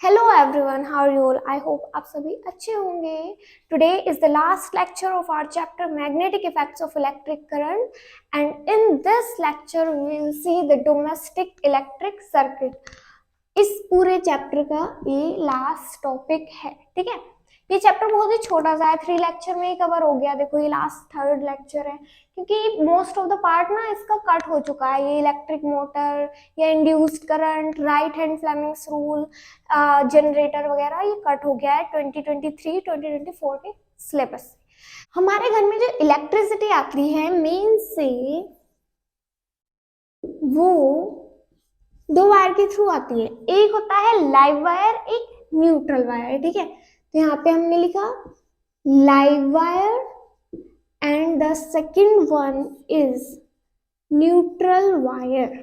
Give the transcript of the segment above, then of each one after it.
Hello everyone, how are you all? I hope आप सभी अच्छे होंगे। Today is the last lecture of our chapter magnetic effects of electric current and in this lecture we will see the domestic electric circuit. इस पूरे chapter का ये last topic है, ठीक है। ये चैप्टर बहुत ही छोटा सा है, 3 लेक्चर में ही कवर हो गया। देखो ये लास्ट 3rd लेक्चर है, क्योंकि मोस्ट ऑफ द पार्ट ना इसका कट हो चुका है। ये इलेक्ट्रिक मोटर या induced current, right hand Fleming's rule, generator वगैरह ये कट हो गया है 2023-2024 के सिलेबस से। हमारे घर में जो इलेक्ट्रिसिटी आती है मेन से, वो 2 वायर के थ्रू आती है। एक होता है लाइव वायर, एक न्यूट्रल वायर, ठीक है। तो यहाँ पे हमने लिखा live wire and the second one is neutral wire.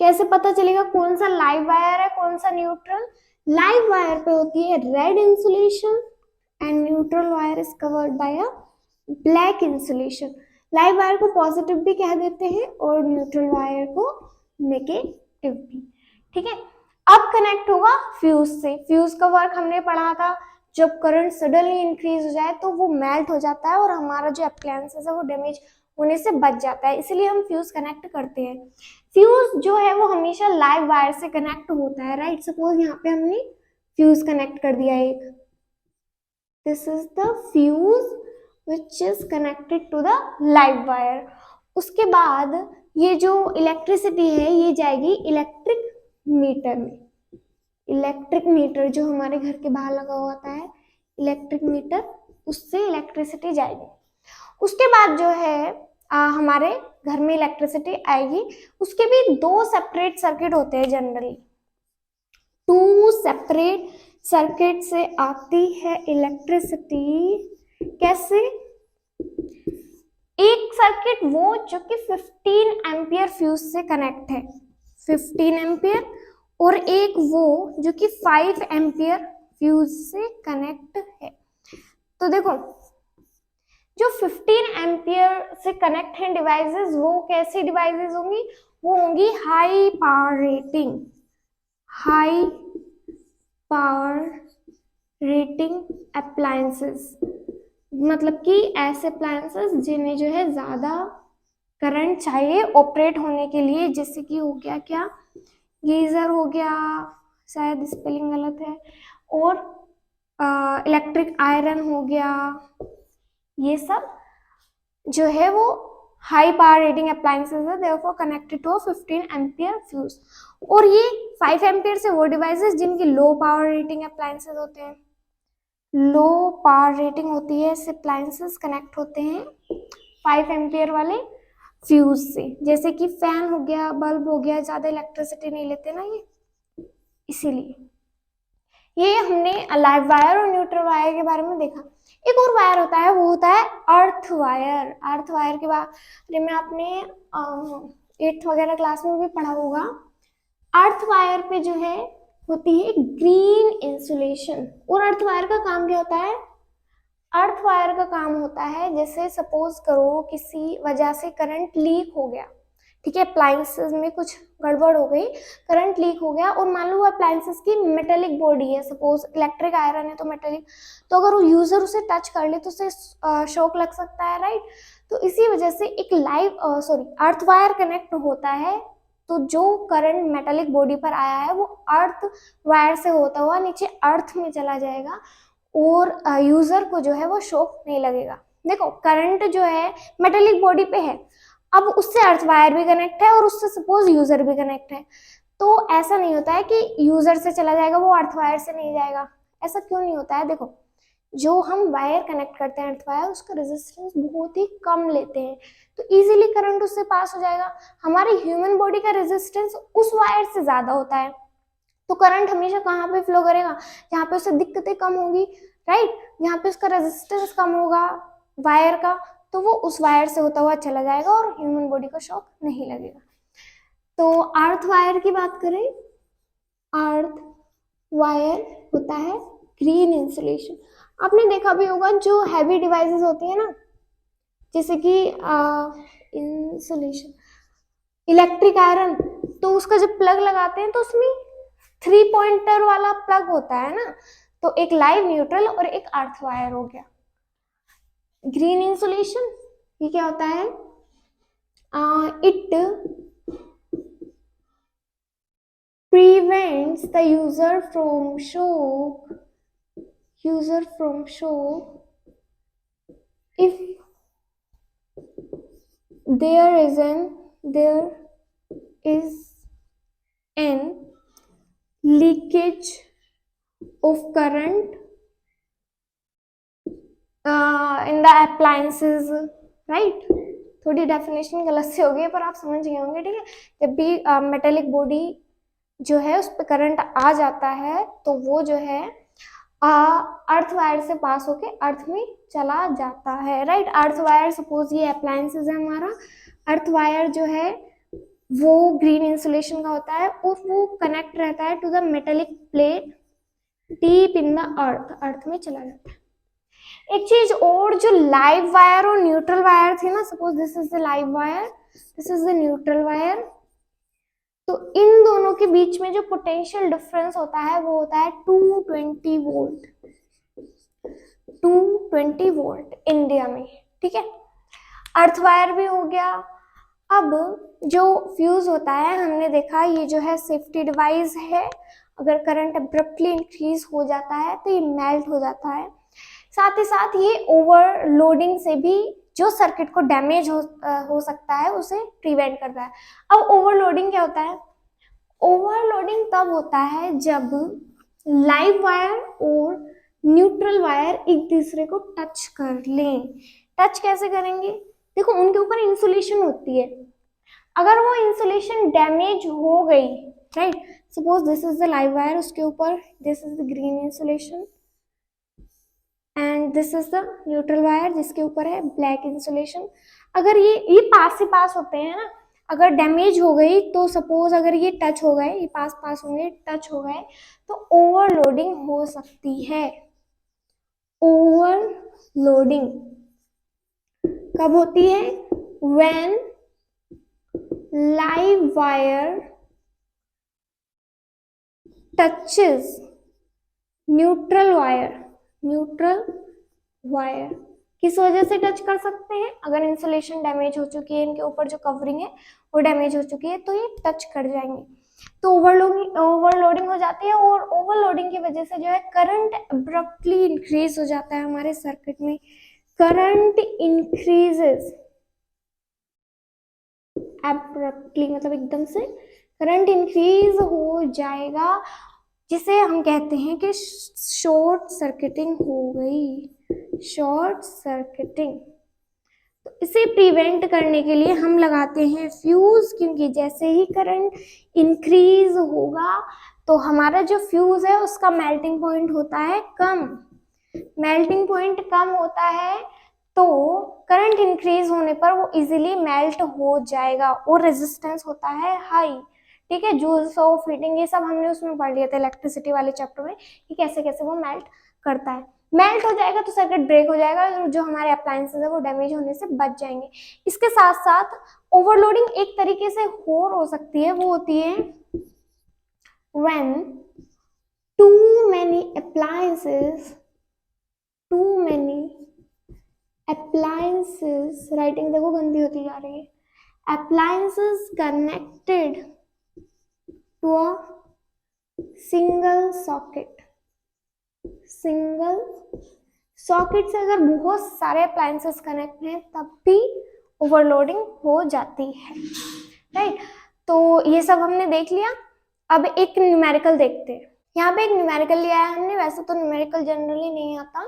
कैसे पता चलेगा कौन सा लाइव वायर है कौन सा न्यूट्रल? लाइव वायर पे होती है red insulation and neutral wire is covered by a black insulation. Live wire को पॉजिटिव भी कह देते हैं और न्यूट्रल वायर को नेगेटिव भी, ठीक है। अब कनेक्ट होगा फ्यूज से। फ्यूज का वर्क हमने पढ़ा था, जब करंट सडनली इंक्रीज हो जाए तो वो मेल्ट हो जाता है और हमारा जो अप्लायंसेस है वो डैमेज होने से बच जाता है, इसलिए हम फ्यूज कनेक्ट करते हैं। फ्यूज जो है वो हमेशा लाइव वायर से कनेक्ट होता है, राइट। सपोज यहाँ पे हमने फ्यूज कनेक्ट कर दिया एक, this is the fuse which is connected to the live wire. उसके बाद ये जो इलेक्ट्रिसिटी है ये जाएगी इलेक्ट्रिक मीटर में। इलेक्ट्रिक मीटर जो हमारे घर के बाहर लगा हुआ होता है, इलेक्ट्रिक मीटर, उससे इलेक्ट्रिसिटी जाएगी। उसके बाद जो है हमारे घर में इलेक्ट्रिसिटी आएगी। उसके भी 2 सेपरेट सर्किट होते हैं जनरली। 2 सेपरेट सर्किट से आती है इलेक्ट्रिसिटी। कैसे? एक सर्किट वो जो कि 15 एम्पियर फ्यूज से कनेक्ट है, 15 एम्पियर, और एक वो जो कि 5 एम्पियर फ्यूज से कनेक्ट है। तो देखो जो 15 एम्पियर से कनेक्ट हैं डिवाइसेस, वो कैसी डिवाइसेस होंगी? वो होंगी high power rating, high power rating appliances. मतलब कि ऐसे अप्लायंसेस जिन्हें जो है ज्यादा करंट चाहिए ऑपरेट होने के लिए, जैसे कि हो गया क्या, गीजर हो गया, शायद स्पेलिंग गलत है, और इलेक्ट्रिक आयरन हो गया। ये सब जो है वो हाई पावर रेटिंग अप्लायंसेस है, therefore connected to 15 ampere fuse. और ये 5 एम्पियर से वो डिवाइसेस जिनकी लो पावर रेटिंग अप्लायंसेस होते हैं, लो पावर रेटिंग होती है, ऐसे अप्लायंसेस कनेक्ट होते हैं 5 एम्पियर वाले फ्यूज से। जैसे कि फैन हो गया, बल्ब हो गया, ज्यादा इलेक्ट्रिसिटी नहीं लेते ना ये, इसीलिए। ये हमने लाइव वायर और न्यूट्रल वायर के बारे में देखा। एक और वायर होता है, वो होता है अर्थ वायर। अर्थ वायर के बारे में आपने 8th वगैरह क्लास में भी पढ़ा होगा। अर्थ वायर पे जो है होती है ग्रीन इंसुलेशन। और अर्थ वायर का काम क्या होता है? अर्थ वायर का काम होता है, जैसे सपोज करो किसी वजह से करंट लीक हो गया, ठीक है, अप्लायंसेस में कुछ गड़बड़ हो गई, करंट लीक हो गया, और मान लो वो अप्लायंसेस की मेटेलिक बॉडी है, सपोज इलेक्ट्रिक आयरन है तो मेटेलिक, तो अगर वो यूजर उसे टच कर ले तो उसे शॉक लग सकता है, राइट। तो इसी वजह से एक अर्थ वायर कनेक्ट होता है, तो जो करंट मेटेलिक बॉडी पर आया है वो अर्थ वायर से होता हुआ नीचे अर्थ में चला जाएगा और यूजर को जो है वो शॉक नहीं लगेगा। देखो करंट जो है मेटेलिक बॉडी पे है, अब उससे अर्थ वायर भी कनेक्ट है और उससे सपोज यूजर भी कनेक्ट है, तो ऐसा नहीं होता है कि यूजर से चला जाएगा वो अर्थ वायर से नहीं जाएगा। ऐसा क्यों नहीं होता है? देखो जो हम वायर कनेक्ट करते हैं अर्थ वायर, उसका रेजिस्टेंस बहुत ही कम लेते हैं, तो इजीली करंट उससे पास हो जाएगा। हमारे ह्यूमन बॉडी का रेजिस्टेंस उस वायर से ज्यादा होता है, तो करंट हमेशा कहाँ पे फ्लो करेगा? जहाँ पे उसे दिक्कतें कम होगी, राइट, जहाँ पे उसका रेजिस्टेंस कम होगा वायर का, तो वो उस वायर से होता हुआ चला जाएगा और ह्यूमन बॉडी को शॉक नहीं लगेगा। तो अर्थ वायर की बात करें, अर्थ वायर होता है ग्रीन इंसुलेशन। आपने देखा भी होगा जो हैवी डिवाइसेस होती है ना, जैसे कि इंसुलेशन, इलेक्ट्रिक आयरन, तो उसका जब प्लग लगाते हैं तो उसमें 3 पॉइंटर वाला प्लग होता है ना, तो एक लाइव, न्यूट्रल और एक अर्थ वायर हो गया। ग्रीन इंसुलेशन ये क्या होता है? It prevents the user from shock if there is an leakage of current in the appliances, right? थोड़ी डेफिनेशन गलत से हो गई पर आप समझ गए होंगे, ठीक है। जब भी मेटेलिक बॉडी जो है उस पर करंट आ जाता है तो वो जो है अर्थ वायर से पास होके अर्थ में चला जाता है, राइट। अर्थ वायर, सपोज ये अप्लायंसेस है हमारा, अर्थ वायर जो है वो ग्रीन इंसुलेशन का होता है और वो कनेक्ट रहता है to the metallic plate deep in the earth में चला जाता है। एक चीज और, जो लाइव वायर और न्यूट्रल वायर थे ना, suppose this is the live wire, this is the neutral wire, तो इन दोनों के बीच में जो पोटेंशियल डिफरेंस होता है वो होता है 220 वोल्ट, 220 वोल्ट इंडिया में, ठीक है। अर्थ वायर भी हो गया। अब जो फ्यूज होता है, हमने देखा ये जो है सेफ्टी डिवाइस है, अगर करंट अब्रप्टली इंक्रीज हो जाता है तो ये मेल्ट हो जाता है। साथ ही साथ ये ओवरलोडिंग से भी जो सर्किट को डैमेज हो सकता है उसे प्रिवेंट करता है। अब ओवरलोडिंग क्या होता है? ओवरलोडिंग तब होता है जब लाइव वायर और न्यूट्रल वायर एक दूसरे को टच कर लें। टच कैसे करेंगे? देखो उनके ऊपर इंसुलेशन होती है, अगर वो इंसुलेशन डैमेज हो गई, right, suppose this is the live wire, उसके ऊपर this is the green insulation and this is the neutral wire जिसके ऊपर है ब्लैक इंसुलेशन। अगर ये पास से पास होते हैं ना, अगर डैमेज हो गई तो सपोज अगर ये टच हो गए, ये पास होंगे, टच हो गए, तो ओवरलोडिंग हो सकती है। ओवरलोडिंग कब होती है? When live wire touches neutral wire. Neutral wire किस वजह से टच कर सकते हैं? अगर इंसुलेशन डैमेज हो चुकी है, इनके ऊपर जो कवरिंग है वो डैमेज हो चुकी है, तो ये टच कर जाएंगे, तो ओवरलोडिंग हो जाती है। और ओवरलोडिंग की वजह से जो है करंट अब्रप्टली इंक्रीज हो जाता है हमारे सर्किट में। करंट इंक्रीजेस अब्रप्टली, मतलब एकदम से करंट इंक्रीज हो जाएगा, जिसे हम कहते हैं कि शॉर्ट सर्किटिंग हो गई, शॉर्ट सर्किटिंग। तो इसे प्रिवेंट करने के लिए हम लगाते हैं फ्यूज, क्योंकि जैसे ही करंट इंक्रीज होगा तो हमारा जो फ्यूज है उसका मेल्टिंग पॉइंट होता है कम। मेल्टिंग पॉइंट कम होता है तो करंट इंक्रीज होने पर वो इजीली मेल्ट हो जाएगा, और रेजिस्टेंस होता है हाई, ठीक है। जूल्स ऑफ हीटिंग ये सब हमने उसमें पढ़ लिया था इलेक्ट्रिसिटी वाले चैप्टर में, कि कैसे कैसे वो मेल्ट करता है। मेल्ट हो जाएगा तो सर्किट ब्रेक हो जाएगा, और जो हमारे अप्लायंसेस है वो डैमेज होने से बच जाएंगे। इसके साथ साथ ओवरलोडिंग एक तरीके से और हो सकती है, वो होती है when too many appliances, writing देखो गंदी होती जा रही है, appliances connected to a single socket से अगर बहुत सारे अप्लायंसेस कनेक्ट हैं तब भी ओवरलोडिंग हो जाती है, राइट। तो ये सब हमने देख लिया। अब एक न्यूमेरिकल देखते हैं। यहाँ पे एक न्यूमेरिकल लिया है हमने, वैसे तो न्यूमेरिकल जनरली नहीं आता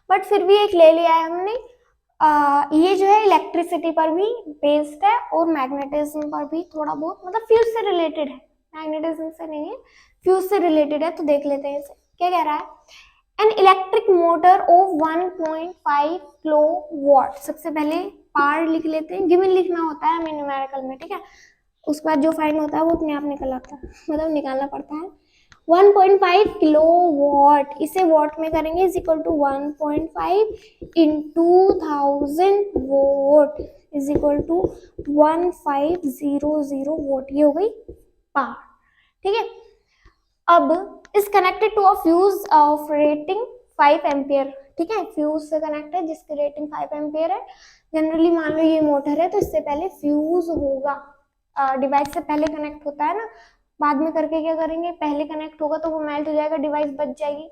बट फिर भी एक ले लिया है हमने। ये जो है इलेक्ट्रिसिटी पर भी बेस्ड है और मैग्नेटिज्म पर भी थोड़ा बहुत, मतलब फ्यूज से रिलेटेड है, मैग्नेटिज्म से नहीं है, फ्यूज से रिलेटेड है। तो देख लेते हैं इसे क्या कह रहा है। An electric motor of 1.5 kilowatt. सबसे पहले पार लिख लेते हैं, गिवन लिखना होता है हमें न्यूमेरिकल में, ठीक है। उसके बाद जो फाइन होता है वो अपने आप निकल आता है, मतलब निकालना पड़ता है। 1.5 किलोवाट, इसे वॉट में करेंगे, is equal to 1.5 into 1000 watt is equal to 1500 watt. ये हो गई पावर, ठीक है। अब is connected to a fuse of rating 5 ampere, ठीक है, फ्यूज से कनेक्ट है जिसकी रेटिंग 5 एम्पियर है। जनरली मान लो ये मोटर है तो इससे पहले फ्यूज होगा, डिवाइस से पहले कनेक्ट होता है ना, बाद में करके क्या करेंगे, पहले कनेक्ट होगा तो वो मेल्ट हो जाएगा, डिवाइस बच जाएगी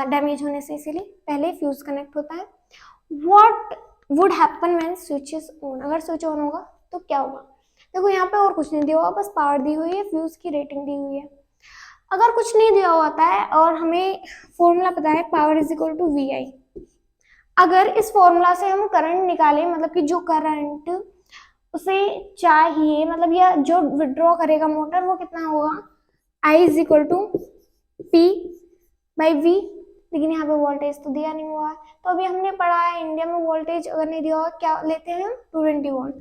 डैमेज होने से, इसीलिए पहले फ्यूज कनेक्ट होता है। What would happen when switch is on, अगर स्विच ऑन होगा तो क्या होगा। देखो यहाँ पे और कुछ नहीं दिया हुआ, बस पावर दी हुई है, फ्यूज की रेटिंग दी हुई है। अगर कुछ नहीं दिया होता है और हमें फॉर्मूला पता है power is equal to V I, अगर इस फॉर्मूला से हम करंट निकालें, मतलब कि जो करंट उसे चाहिए, मतलब या जो विड्रॉ करेगा मोटर, वो कितना होगा, I is equal to P by V, लेकिन यहाँ पे वोल्टेज तो दिया नहीं हुआ है। तो अभी हमने पढ़ा है इंडिया में वोल्टेज अगर नहीं दिया हुआ क्या लेते हैं हम, 220 volt,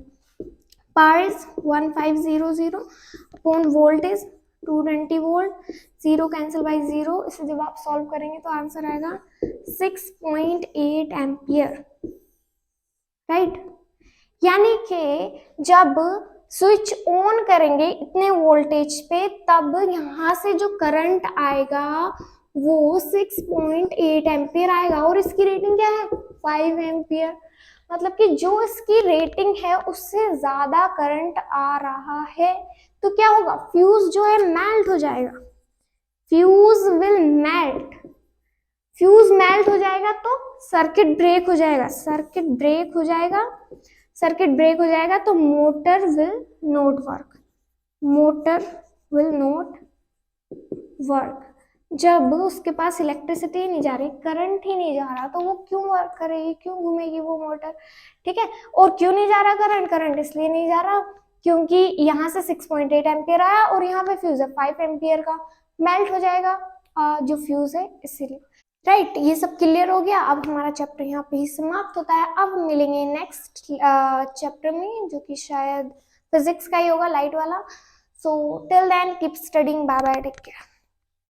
power is 1500 upon voltage 220 volt, zero cancel by zero, इसे जब आप सॉल्व करेंगे तो आंसर आएगा 6.8 एम्पियर, राइट। यानी कि जब स्विच ऑन करेंगे इतने वोल्टेज पे, तब यहाँ से जो करंट आएगा वो 6.8 एम्पियर आएगा, और इसकी रेटिंग क्या है, 5 एम्पियर, मतलब कि जो इसकी रेटिंग है उससे ज्यादा करंट आ रहा है, तो क्या होगा, फ्यूज जो है मेल्ट हो जाएगा, fuse will melt, fuse melt हो जाएगा तो सर्किट ब्रेक हो जाएगा, सर्किट ब्रेक हो जाएगा, सर्किट ब्रेक हो जाएगा तो motor will not work, motor will not work. जब उसके पास इलेक्ट्रिसिटी ही नहीं जा रही, करंट ही नहीं जा रहा, तो वो क्यों वर्क करेगी, क्यों घूमेगी वो मोटर, ठीक है। और क्यों नहीं जा रहा करंट, करंट इसलिए नहीं जा रहा क्योंकि यहाँ से 6.8 एम्पियर आया और यहाँ पे फ्यूज है 5 एम्पियर का, मेल्ट हो जाएगा जो फ्यूज है, इसीलिए, राइट। ये सब क्लियर हो गया। अब हमारा चैप्टर यहाँ पे ही समाप्त होता है। अब हम मिलेंगे नेक्स्ट चैप्टर में, जो कि शायद फिजिक्स का ही होगा, लाइट वाला। So till then keep studying, bye bye, take care.